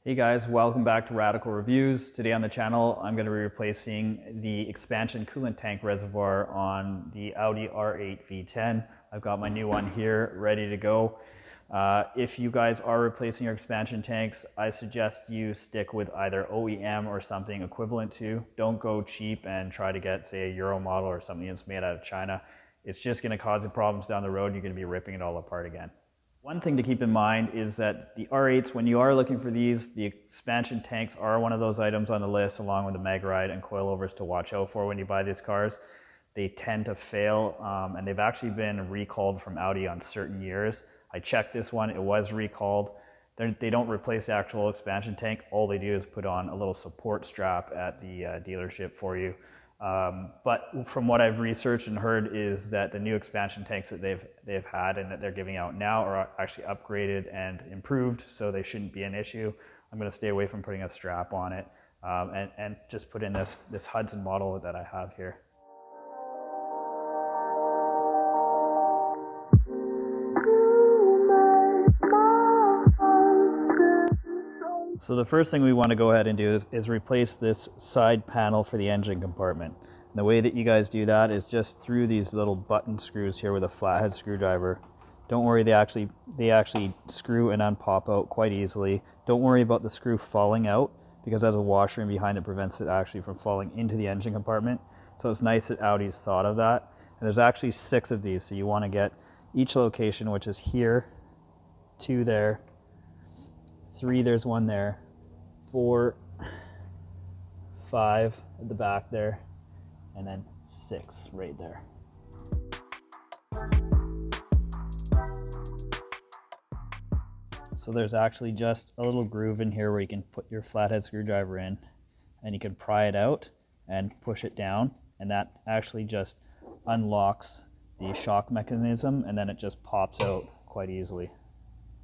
Hey guys, welcome back to Radical Reviews. Today on the channel, I'm going to be replacing the expansion coolant tank reservoir on the Audi R8 V10. I've got my new one here ready to go. If you guys are replacing your expansion tanks, I suggest you stick with either OEM or something equivalent to. Don't go cheap and try to get, say, a Euro model or something that's made out of China. It's just going to cause you problems down the road. You're going to be ripping it all apart again. One thing to keep in mind is that the R8s, when you are looking for these, the expansion tanks are one of those items on the list, along with the mag ride and coilovers to watch out for when you buy these cars. They tend to fail, and they've actually been recalled from Audi on certain years. I checked this one, it was recalled. They don't replace the actual expansion tank. All they do is put on a little support strap at the dealership for you. But from what I've researched and heard is that the new expansion tanks that they've had and that they're giving out now are actually upgraded and improved, so they shouldn't be an issue. I'm going to stay away from putting a strap on it and just put in this Hudson model that I have here. So the first thing we want to go ahead and do is replace this side panel for the engine compartment. And the way that you guys do that is just through these little button screws here with a flathead screwdriver. Don't worry, they actually screw and unpop out quite easily. Don't worry about the screw falling out, because there's a washer in behind that prevents it actually from falling into the engine compartment. So it's nice that Audi's thought of that. And there's actually 6 of these, so you want to get each location, which is here, 2 there, 3, there's 1 there, 4, 5 at the back there, and then 6 right there. So there's actually just a little groove in here where you can put your flathead screwdriver in, and you can pry it out and push it down, and that actually just unlocks the shock mechanism, and then it just pops out quite easily.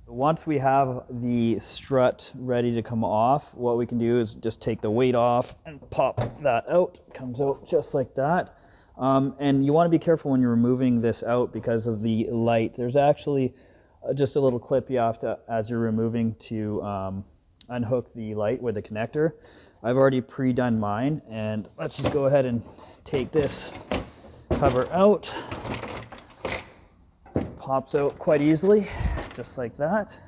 Once we have the strut ready to come off, what we can do is just take the weight off and pop that out. It comes out just like that. And you want to be careful when you're removing this out because of the light. There's actually just a little clip you have to, as you're removing, to unhook the light with the connector. I've already pre-done mine, and let's just go ahead and take this cover out. Pops out quite easily, just like that.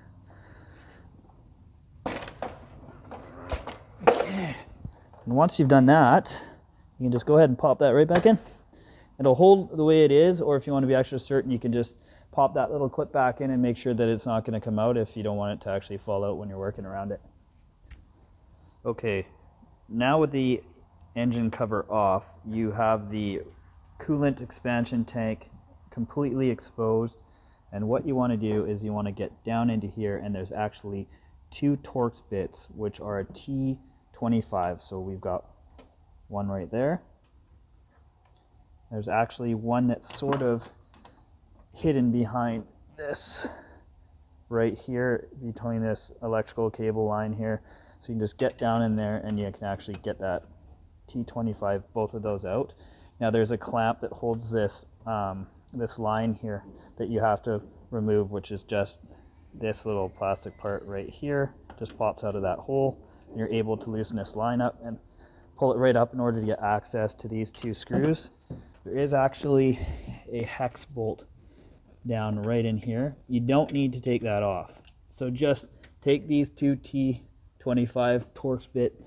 Okay. And once you've done that, you can just go ahead and pop that right back in. It'll hold the way it is, or if you want to be extra certain, you can just pop that little clip back in and make sure that it's not going to come out if you don't want it to actually fall out when you're working around it. Okay, now with the engine cover off, you have the coolant expansion tank completely exposed, and what you want to do is you want to get down into here, and there's actually 2 Torx bits which are a T25. So we've got one right there. There's actually one that's sort of hidden behind this right here, between this electrical cable line here. So you can just get down in there and you can actually get that T25, both of those out. Now there's a clamp that holds this this line here that you have to remove, which is just this little plastic part right here. Just pops out of that hole, and you're able to loosen this line up and pull it right up in order to get access to these 2 screws. There is actually a hex bolt down right in here. You don't need to take that off. So just take these 2 T25 Torx bit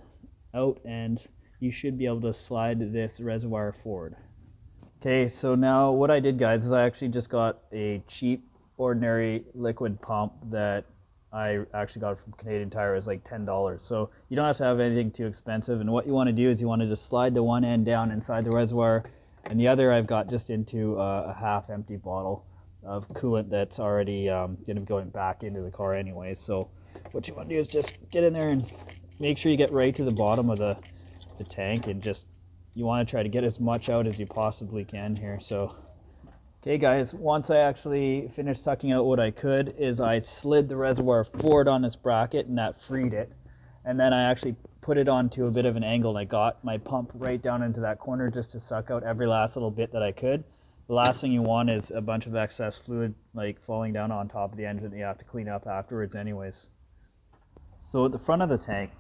out, and you should be able to slide this reservoir forward. Okay, so now what I did, guys, is I actually just got a cheap, ordinary liquid pump that I actually got from Canadian Tire. It was like $10. So you don't have to have anything too expensive. And what you want to do is you want to just slide the one end down inside the reservoir, and the other I've got just into a half-empty bottle of coolant that's already going to be going back into the car anyway. So what you want to do is just get in there and make sure you get right to the bottom of the tank, and just you want to try to get as much out as you possibly can here. So, okay guys, once I actually finished sucking out what I could, is I slid the reservoir forward on this bracket, and that freed it. And then I actually put it onto a bit of an angle, and I got my pump right down into that corner just to suck out every last little bit that I could. The last thing you want is a bunch of excess fluid like falling down on top of the engine that you have to clean up afterwards anyways. So at the front of the tank,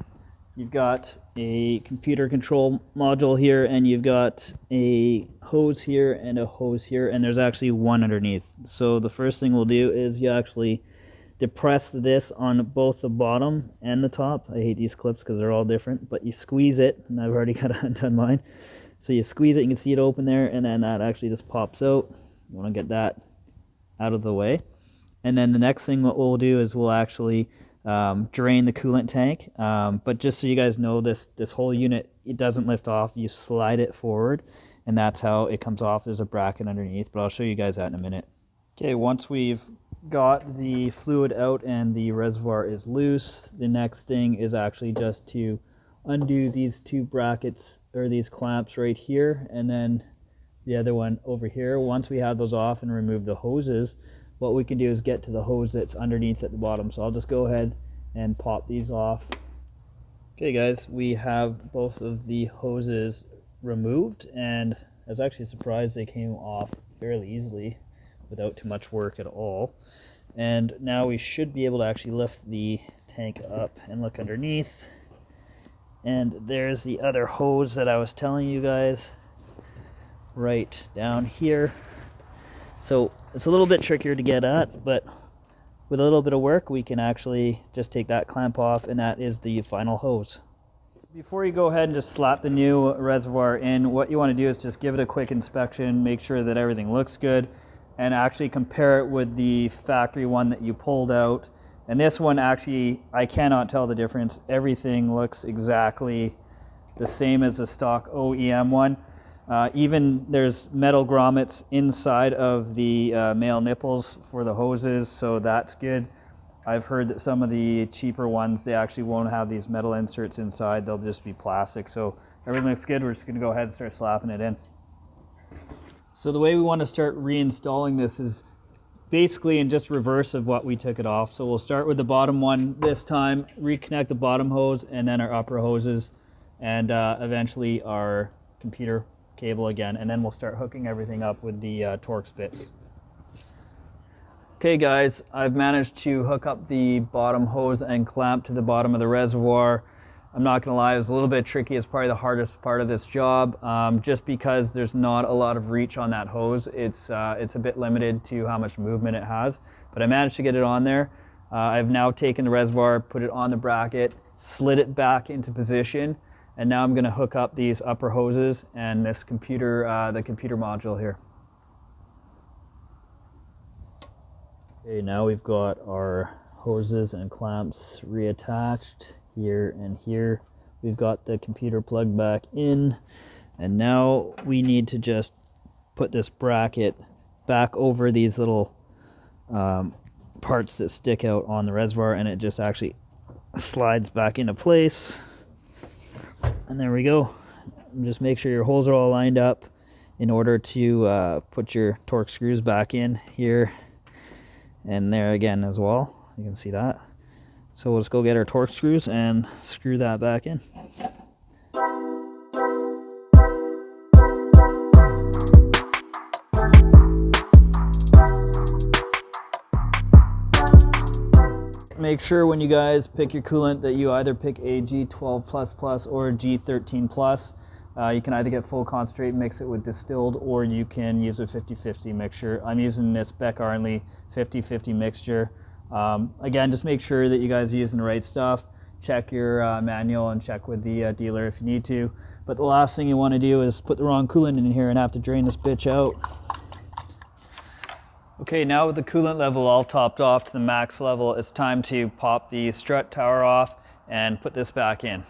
you've got a computer control module here, and you've got a hose here and a hose here, and there's actually one underneath. So the first thing we'll do is you actually depress this on both the bottom and the top. I hate these clips because they're all different, but you squeeze it, and I've already got to undone mine. So you squeeze it, you can see it open there, and then that actually just pops out. You want to get that out of the way. And then the next thing what we'll do is we'll actually drain the coolant tank. But just so you guys know, this whole unit, it doesn't lift off. You slide it forward, and that's how it comes off. There's a bracket underneath, but I'll show you guys that in a minute. Okay, once we've got the fluid out and the reservoir is loose, the next thing is actually just to undo these two brackets, or these clamps right here, and then the other one over here. Once we have those off and remove the hoses, what we can do is get to the hose that's underneath at the bottom. So I'll just go ahead and pop these off. Okay guys, we have both of the hoses removed, and I was actually surprised they came off fairly easily without too much work at all. And now we should be able to actually lift the tank up and look underneath. And there's the other hose that I was telling you guys, right down here. So it's a little bit trickier to get at, but with a little bit of work we can actually just take that clamp off, and that is the final hose. Before you go ahead and just slap the new reservoir in, what you want to do is just give it a quick inspection, make sure that everything looks good, and actually compare it with the factory one that you pulled out. And this one, actually, I cannot tell the difference. Everything looks exactly the same as the stock OEM one. Even there's metal grommets inside of the male nipples for the hoses, so that's good. I've heard that some of the cheaper ones, they actually won't have these metal inserts inside. They'll just be plastic. So everything looks good. We're just going to go ahead and start slapping it in. So the way we want to start reinstalling this is basically in just reverse of what we took it off. So we'll start with the bottom one this time, reconnect the bottom hose, and then our upper hoses, and eventually our computer cable again, and then we'll start hooking everything up with the Torx bits. Okay guys, I've managed to hook up the bottom hose and clamp to the bottom of the reservoir. I'm not gonna lie, it was a little bit tricky. It's probably the hardest part of this job, just because there's not a lot of reach on that hose. It's a bit limited to how much movement it has, but I managed to get it on there. I've now taken the reservoir, put it on the bracket, slid it back into position, and now I'm going to hook up these upper hoses and this computer, the computer module here. Okay, now we've got our hoses and clamps reattached here and here. We've got the computer plugged back in, and now we need to just put this bracket back over these little parts that stick out on the reservoir, and it just actually slides back into place. And there we go. Just make sure your holes are all lined up in order to put your Torx screws back in here and there again as well. You can see that. So we'll just go get our Torx screws and screw that back in. Make sure when you guys pick your coolant that you either pick a G12++ or a G13+. You can either get full concentrate and mix it with distilled, or you can use a 50-50 mixture. I'm using this Beck Arnley 50-50 mixture. Again, just make sure that you guys are using the right stuff. Check your manual and check with the dealer if you need to. But the last thing you want to do is put the wrong coolant in here and have to drain this bitch out. Okay, now with the coolant level all topped off to the max level, it's time to pop the strut tower off and put this back in.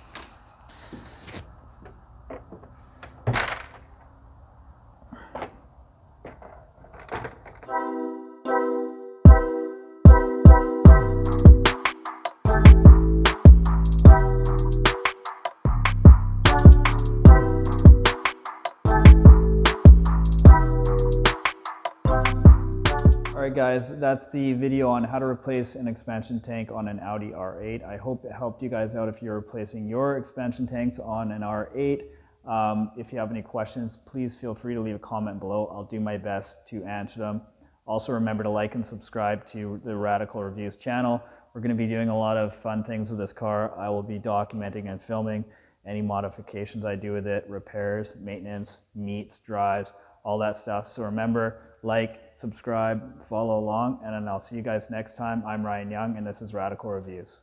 Alright guys, that's the video on how to replace an expansion tank on an Audi R8. I hope it helped you guys out if you're replacing your expansion tanks on an R8. If you have any questions, please feel free to leave a comment below. I'll do my best to answer them. Also remember to like and subscribe to the Radical Reviews channel. We're going to be doing a lot of fun things with this car. I will be documenting and filming any modifications I do with it, repairs, maintenance, meets, drives, all that stuff. So remember, like, subscribe, follow along, and then I'll see you guys next time. I'm Ryan Young, and this is Radical Reviews.